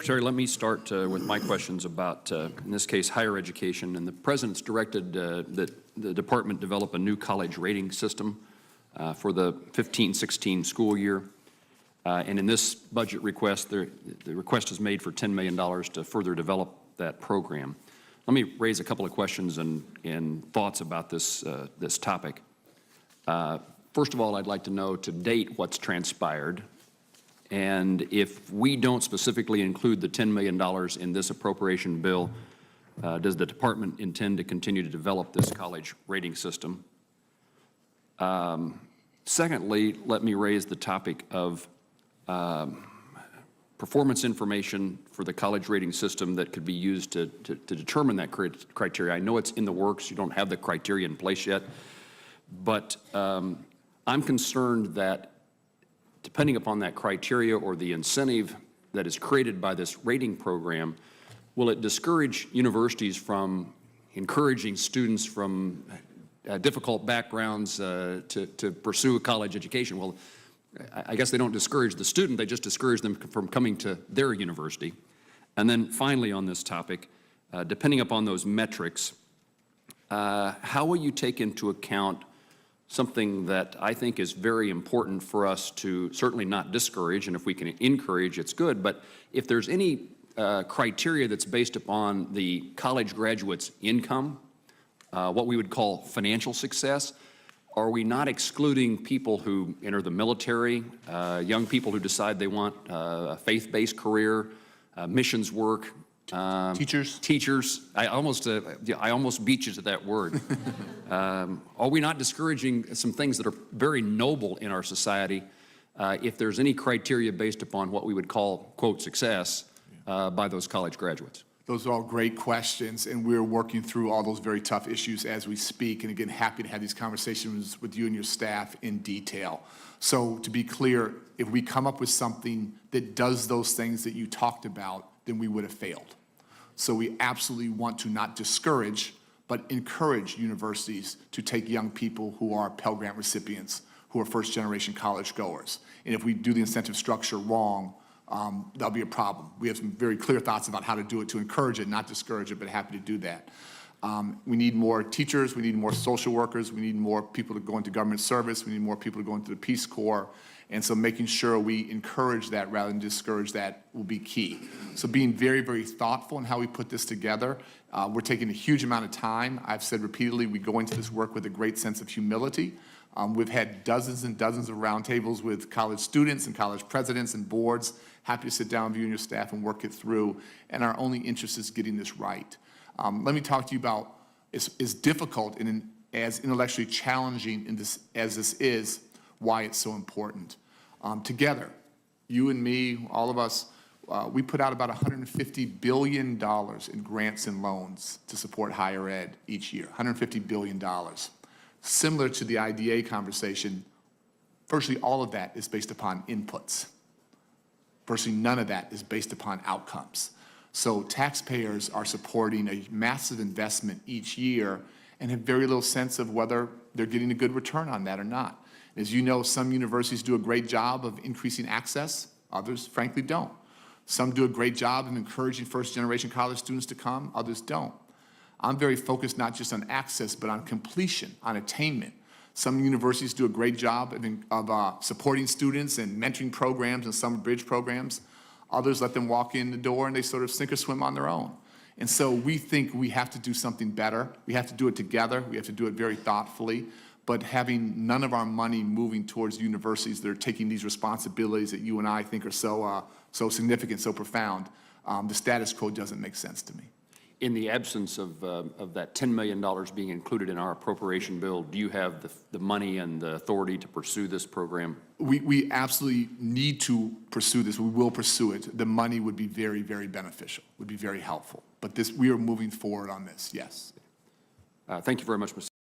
Secretary, let me start with my questions about, in this case, higher education. And the President's directed that the Department develop a new college rating system for the 15-16 school year. And in this budget request, the request is made for $10 million to further develop that program. Let me raise a couple of questions and thoughts about this, this topic. First of all, I'd like to know to date what's transpired. And if we don't specifically include the $10 million in this appropriation bill, does the department intend to continue to develop this college rating system? Secondly, let me raise the topic of performance information for the college rating system that could be used to determine that criteria. I know it's in the works. You don't have the criteria in place yet. But I'm concerned that depending upon that criteria or the incentive that is created by this rating program, will it discourage universities from encouraging students from difficult backgrounds to pursue a college education? Well, I guess they don't discourage the student, they just discourage them from coming to their university. And then finally on this topic, depending upon those metrics, how will you take into account something that I think is very important for us to certainly not discourage, and if we can encourage, it's good, but if there's any criteria that's based upon the college graduate's income, what we would call financial success, are we not excluding people who enter the military, young people who decide they want a faith-based career, missions work, Teachers. I almost beat you to that word. Are we not discouraging some things that are very noble in our society if there's any criteria based upon what we would call, quote, success by those college graduates? Those are all great questions, and we're working through all those very tough issues as we speak. And again, happy to have these conversations with you and your staff in detail. So to be clear, if we come up with something that does those things that you talked about, then we would have failed. So we absolutely want to not discourage, but encourage universities to take young people who are Pell Grant recipients, who are first-generation college goers. And if we do the incentive structure wrong, that'll be a problem. We have some very clear thoughts about how to do it to encourage it, not discourage it, but happy to do that. We need more teachers, we need more social workers, we need more people to go into government service, we need more people to go into the Peace Corps. And so making sure we encourage that rather than discourage that will be key. So being very, very thoughtful in how we put this together. We're taking a huge amount of time. I've said repeatedly, we go into this work with a great sense of humility. We've had dozens and dozens of roundtables with college students and college presidents and boards. Happy to sit down with you and your staff and work it through. And our only interest is getting this right. Let me talk to you about, as difficult and as intellectually challenging as this is, why it's so important. Together, you and me, all of us, we put out about $150 billion in grants and loans to support higher ed each year, $150 billion. Similar to the IDA conversation, virtually all of that is based upon inputs. Virtually none of that is based upon outcomes. So taxpayers are supporting a massive investment each year and have very little sense of whether they're getting a good return on that or not. As you know, some universities do a great job of increasing access, others frankly don't. Some do a great job of encouraging first-generation college students to come, others don't. I'm very focused not just on access, but on completion, on attainment. Some universities do a great job of supporting students and mentoring programs and summer bridge programs. Others let them walk in the door and they sort of sink or swim on their own. And so we think we have to do something better. We have to do it together. We have to do it very thoughtfully. But having none of our money moving towards universities that are taking these responsibilities that you and I think are so significant, so profound, the status quo doesn't make sense to me. In the absence of that $10 million being included in our appropriation bill, do you have the money and the authority to pursue this program? We absolutely need to pursue this. We will pursue it. The money would be very, very beneficial, would be very helpful. But we are moving forward on this, yes. Thank you very much, Mr.